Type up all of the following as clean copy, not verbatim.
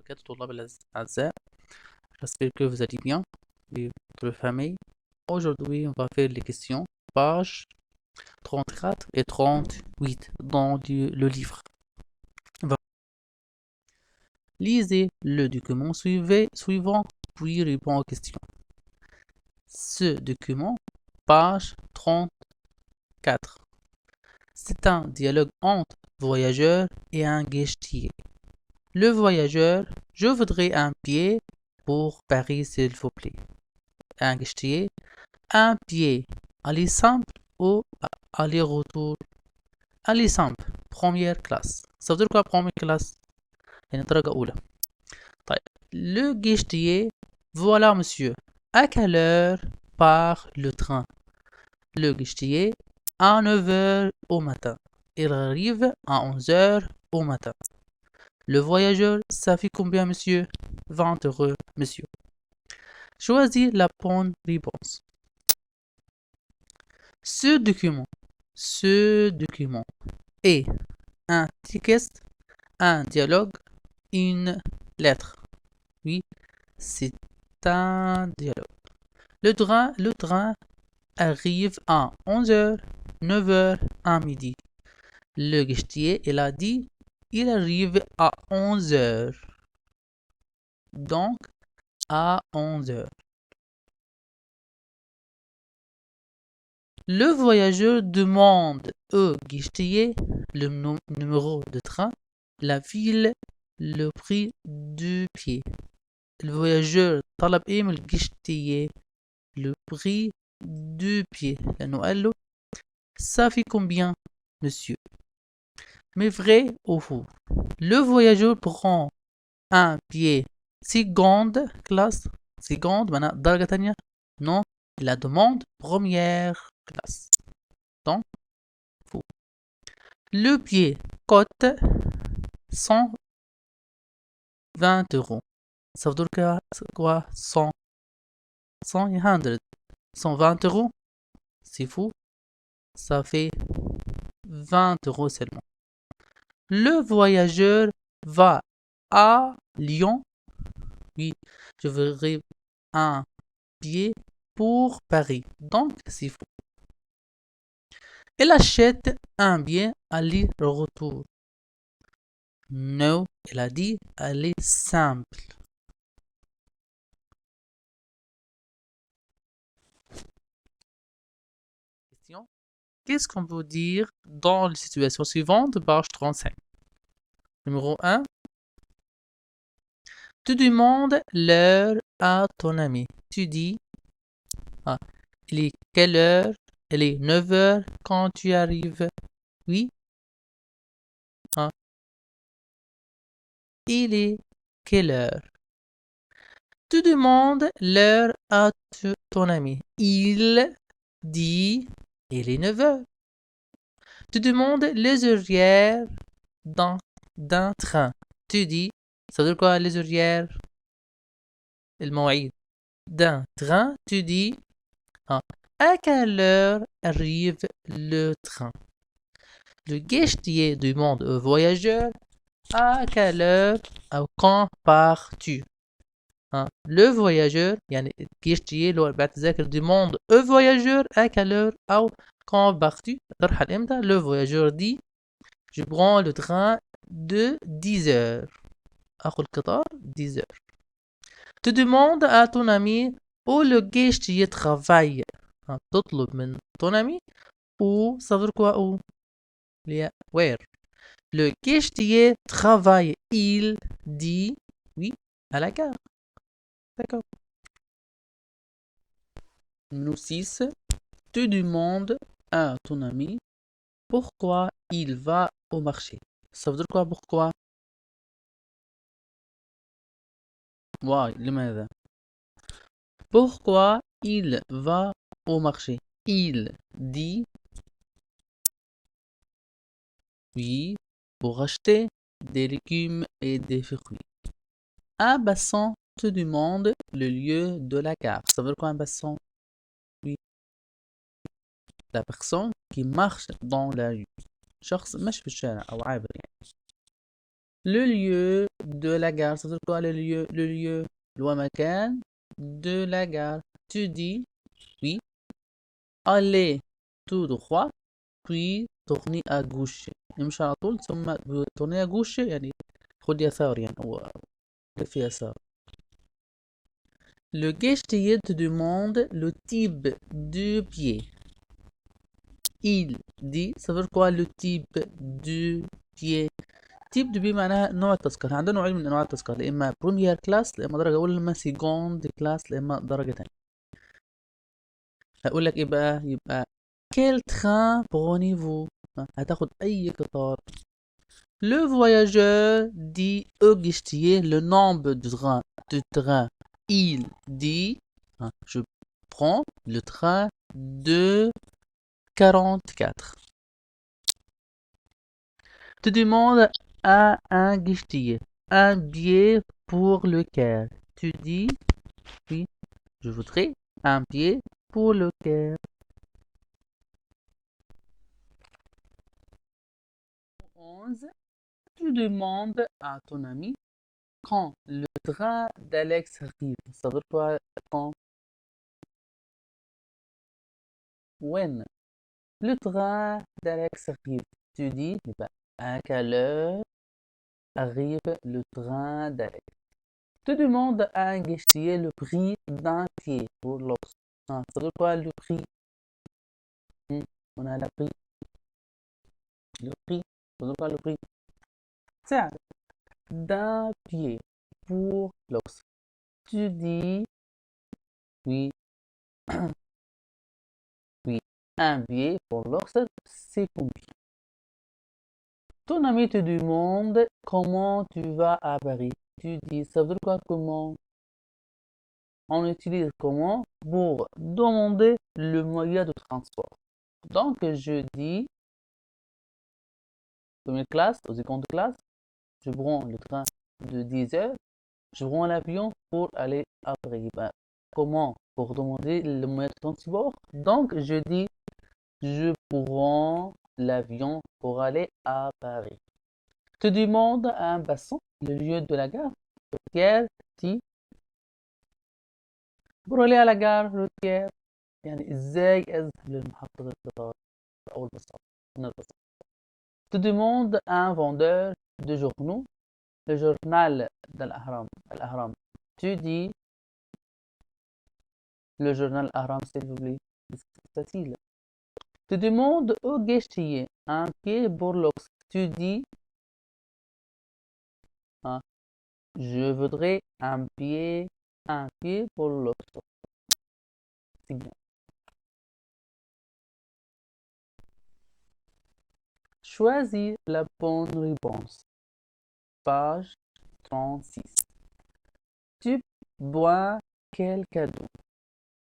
وبركاته طلاب الأعزاء. J'espère que vous allez bien et votre famille. Aujourd'hui, on va faire les questions, pages 34 et 38 dans le livre. Lisez le document suivant, puis répondez aux questions. Ce document, page 34. C'est un dialogue entre voyageur et un guichetier. Le voyageur, je voudrais un billet pour Paris s'il vous plaît. Un guichetier, un billet aller simple ou aller-retour. aller simple, première classe. Ça veut dire quoi première classe؟ يعني درجة أولى. طيب. Le guichetier, voilà monsieur. À quelle heure part le train? Le guichetier, à 9h au matin. Il arrive à 11h au matin. Le voyageur, ça fait combien, monsieur? 20 euros, monsieur. Choisis la bonne réponse. Ce document est un texte, un dialogue, une lettre. Oui, c'est un dialogue. Le train arrive à 11h, 9h, à midi. Le guichetier, il a dit, il arrive à 11h. Donc, à 11h. Le voyageur demande au guichetier le numéro de train, la ville, le prix du billet. Le voyageur طلب ايه من الجيشتية le prix du billet لأنه قال له ça fait combien monsieur. Mais vrai ou faux? Le voyageur prend un billet seconde classe. seconde معناها درجة تانية. Non, la demande première classe. Donc, faux. Le billet coûte 120 euros. Ça veut dire quoi 100 120 euros. C'est fou. Ça fait 20 euros seulement. Le voyageur va à Lyon. Oui, je voudrais un billet pour Paris. Donc, c'est faux. Elle achète un billet aller-retour. Non, elle a dit aller simple. Question. Qu'est-ce qu'on peut dire dans la situation suivante, page 35? Numéro 1. Tu demandes l'heure à ton ami. Tu dis, il est quelle heure? Il est 9h quand tu arrives. Oui. Il est quelle heure? Tu demandes l'heure à ton ami. Il dit, il est 9h. Tu demandes les horaires d'un train. Tu dis, ça veut dire quoi les horaires? المواعيد. D'un train, tu dis, à quelle heure arrive le train? Le guichetier demande au voyageur, à quelle heure ou quand pars-tu? Le voyageur, يعني الجيشتي اللي هو بعت التذاكر demande au voyageur à quelle heure أو quand pars-tu؟ ترحل إمتى؟ Le voyageur dit, je prends le train de 10h. أخذ القطار 10h. Tu demandes à ton ami où le guichetier travaille. تطلب من ton ami où, ça veut dire quoi où? Where? Le guichetier travaille. Il dit, oui, à la gare. D'accord. Numéro 6. Tu demandes à ton ami pourquoi il va au marché. Ça veut dire quoi pourquoi? Why, لماذا? Pourquoi il va au marché? Il dit oui pour acheter des légumes et des fruits. Un passant te demande le lieu de la gare. Ça veut dire quoi un passant? Oui. La personne qui marche dans la rue. شخص مش في الشارع أو عابر يعني. Le lieu de la gare. Ça veut dire quoi le lieu Makan de la gare. Tu dis oui, allez tout droit puis tournez à gauche. امشي على طول ثم tournez à gauche يعني خد يسار يعني أو في يسار. Le guichetier te demande le type de pied. Il dit ça veut dire quoi le type de pied. تيب دي بي معناها نوع التذكرة. عندنا نوعين من انواع التذكرة، لا اما بروميير كلاس لا اما درجة اولى، لا اما سيكوند كلاس لا اما درجة تانية. هقول لك ايه بقى؟ يبقى quel train prenez-vous؟ هتاخد اي قطار. Le voyageur dit au guichetier le nombre de train. Il dit je prends le train de 44. Te demande à un guichetier un billet pour le Caire. Tu dis oui, je voudrais un billet pour le Caire. 11. Tu demandes à ton ami quand le train d'Alex arrive. Ça veut dire quoi quand? When. Le train d'Alex arrive. Tu dis à quelle heure arrive le train d'Alex. Tu demandes à un guichetier le prix d'un pied pour l'autre. Ça veut dire quoi le prix? On a la prix. Le prix. Ça veut dire quoi le prix? سعر d'un pied pour l'ox. Tu dis oui, oui, un billet pour l'ox, c'est combien? Ton ami te demande comment tu vas à Paris. Tu dis, ça veut dire quoi comment? On utilise comment pour demander le moyen de transport. Donc, je dis, première classe, aux secondes classe, je prends le train de 10 heures, je prends l'avion pour aller à Paris. Comment? Pour demander le moyen de transport. Donc, je dis, je prends l'avion pour aller à Paris. Te demande à un passant le lieu de la gare routière. dit pour aller à la gare routière يعني ازاي اذهب لمحطة القطار او الباصات من الباصات. Te demande à un vendeur de journaux le journal de الأهرام. Tu dis le journal Ahram s'il vous plaît. C'est facile. Tu demandes au guichetier un pied pour l'ox. Tu dis je voudrais un pied pour l'ox. C'est bien. Choisis la bonne réponse. Page 36. Tu bois quel cadeau?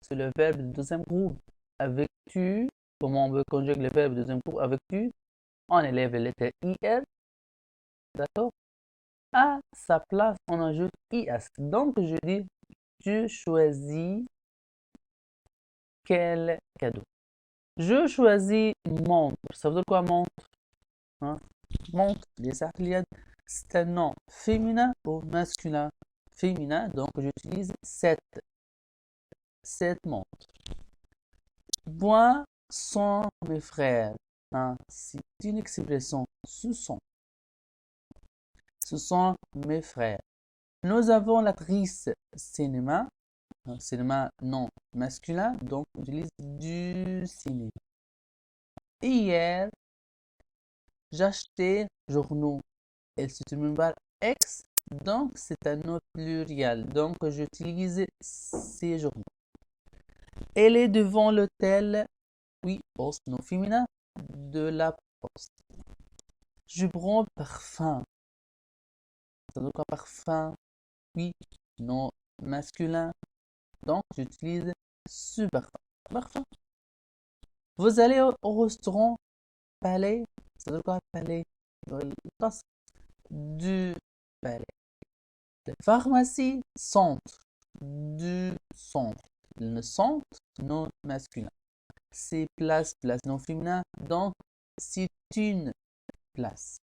C'est le verbe du deuxième groupe. Avec tu, comment on veut conjuguer le verbe du deuxième groupe avec tu? On élève les lettres IR. D'accord? À sa place, on ajoute IS. Donc, je dis, tu choisis quel cadeau? Je choisis montre. Ça veut dire quoi montre? Montre, c'est un nom féminin ou masculin? Féminin, donc j'utilise cette montre. Moi sont mes frères. C'est une expression. Ce sont mes frères. Nous avons l'actrice cinéma. Cinéma non masculin, donc on utilise du cinéma. Hier, j'achetais journaux. Et c'est une verbal X, donc c'est un nom pluriel. Donc j'utilise ces journaux. Elle est devant l'hôtel, oui, poste non féminin, de la poste. Je prends parfum. Ça veut dire quoi parfum? Oui, non masculin. Donc j'utilise ce parfum. Parfum. Vous allez au restaurant Palais. Ça veut dire quoi Palais? Du Palais. Pharmacie, centre. Du centre. Le centre non masculin. C'est place non féminin. Donc, c'est une place.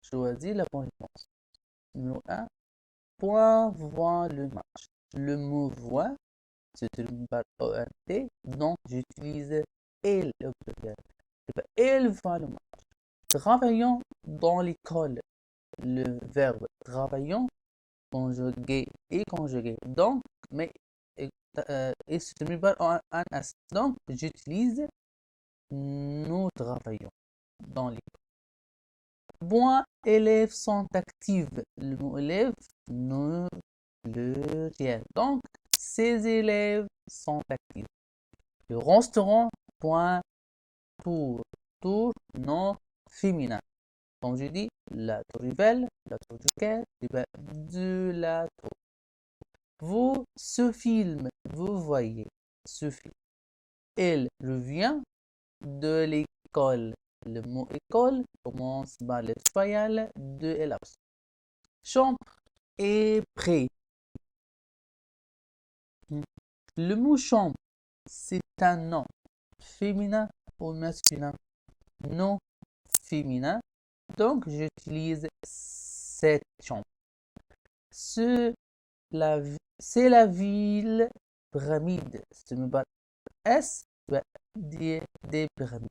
choisis la bonne réponse. Numéro 1. Point voir le match. Le mot voir se termine par ORT, donc j'utilise elle au pluriel. Elle va le match. Travaillons dans l'école. Le verbe travaillons conjugué et conjugué. Donc, mais il se termine par un S. Donc, j'utilise nous travaillons dans l'école. Moins élèves sont actifs. Le mot élève, nous, pluriel. Donc, ces élèves sont actifs. Le restaurant, point, tour. Tour, non, féminin. Comme je dis, la tour Eiffel, la tour du Caire, de la tour. Vous, ce film, vous voyez ce film. Elle revient de l'école. Le mot école commence par le voyelle de et l'absent. Chambre est prêt. Le mot chambre, c'est un nom féminin ou masculin? Non féminin. Donc, j'utilise cette chambre. C'est la ville pyramide. C'est me bat S des pyramides.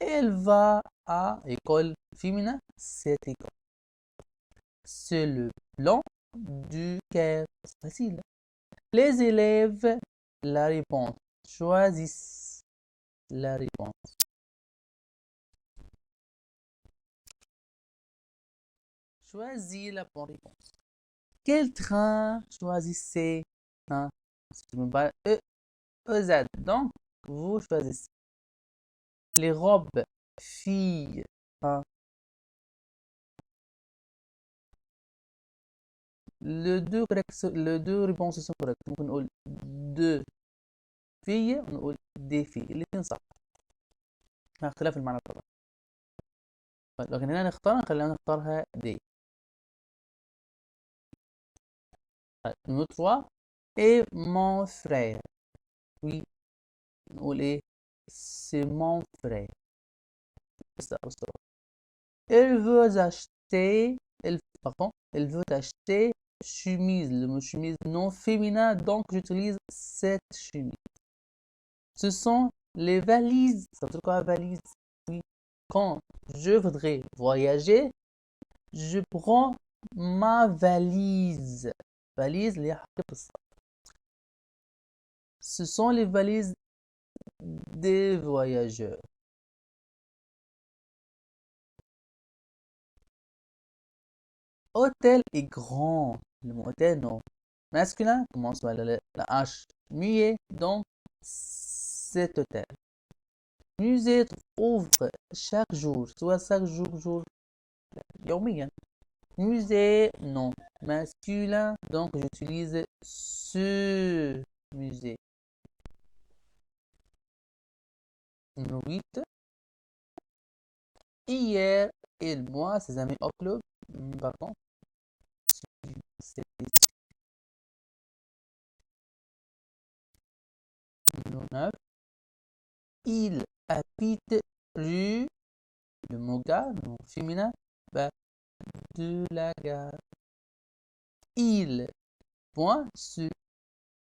Elle va à école féminin, cette école. C'est le plan du Caire. C'est facile. Les élèves, la réponse. Choisissent la réponse. Choisis la bonne réponse. Quel train choisissez? Hein? C'est me bat EZ. Donc, vous choisissez. Les robes, filles. Hein? Les deux réponses sont correctes. ممكن نقول deux filles ونقول des filles. الاثنين صح. مع اختلاف المعنى طبعا. لكن هنا خلينا نختارها des. Numéro 3. Et mon frère. Oui. نقول ايه؟ C'est mon frère. Elle veut acheter. Elle veut acheter chemise. Le mot chemise non féminin, donc j'utilise cette chemise. Ce sont les valises. Ça veut dire quoi, valise? Oui. Quand je voudrais voyager, je prends ma valise. Valise, ce sont les valises des voyageurs. Hôtel est grand. Le mot hôtel, non. Masculin commence par la H. Muet, donc cet hôtel. Musée ouvre chaque jour, soit chaque jour, يوميا. Musée, non. Masculin, donc j'utilise ce musée. Numéro 8. Hier, et moi, ses amis au club, pardon. Numéro 9. Il habite rue, le mot gare, le mot féminin, de la gare. Il, point, ce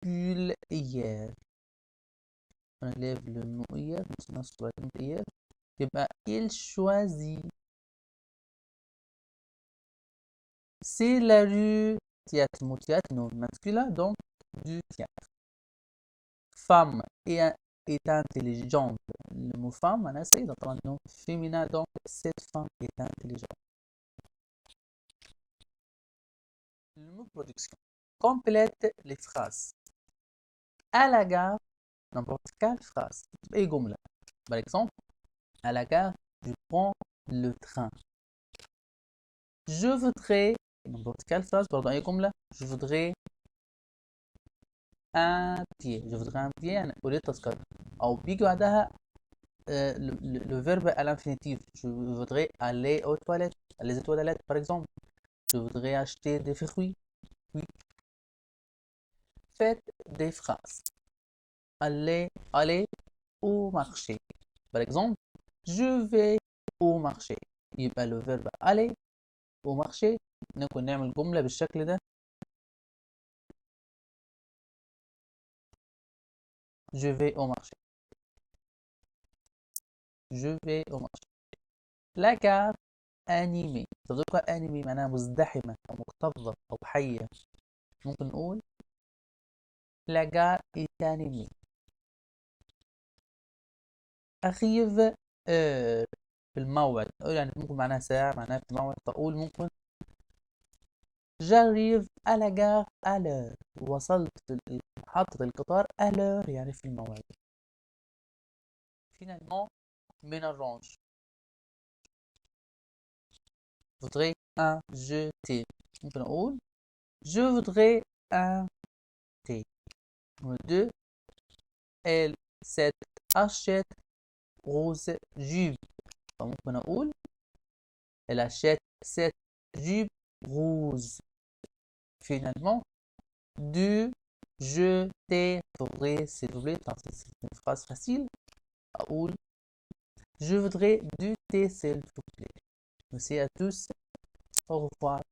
pull hier. On enlève le mot hier, maintenant sur la hier. Et il choisit. C'est la rue théâtre, mot théâtre, non masculin, donc du théâtre. Femme est intelligente. Le mot femme, on essaie d'entendre le nom féminin, donc cette femme est intelligente. Le mot production. Complète les phrases. À la gare, n'importe quelle phrase. Et جملة. Par exemple, à la gare, je prends le train. Je voudrais, n'importe quelle phrase, pardon, أي جملة. Je voudrais un pied. Je voudrais un pied, أنا أريد تذكرة. أو بيجي بعدها le verbe à l'infinitif. Je voudrais aller aux toilettes. Les toilettes, par exemple. Je voudrais acheter des fruits. Oui. Faites des phrases. Aller au marché. Par exemple, je vais au marché. يبقى le verbe aller au marché. ممكن نعمل جملة بالشكل ده. Je vais au marché. Je vais au marché. La gare animée. طب quoi animée معناها مزدحمة أو مكتظة أو حية. ممكن نقول la gare est animée. arrive في الموعد، يعني ممكن معناها ساعة، معناها في الموعد. فأقول ممكن j'arrive à la gare à l'heure. وصلت محطة القطار à l'heure يعني في الموعد. finalement من الرانش. voudrais un je thé. ممكن أقول je voudrais un thé. Deux, elle achète rose jupe. فممكن أقول elle achète cette jupe rose. Finalement, deux, je t'ai voudrais, s'il vous plaît, c'est une phrase facile. أقول je voudrais du thé, s'il vous plaît. Merci à tous. Au revoir.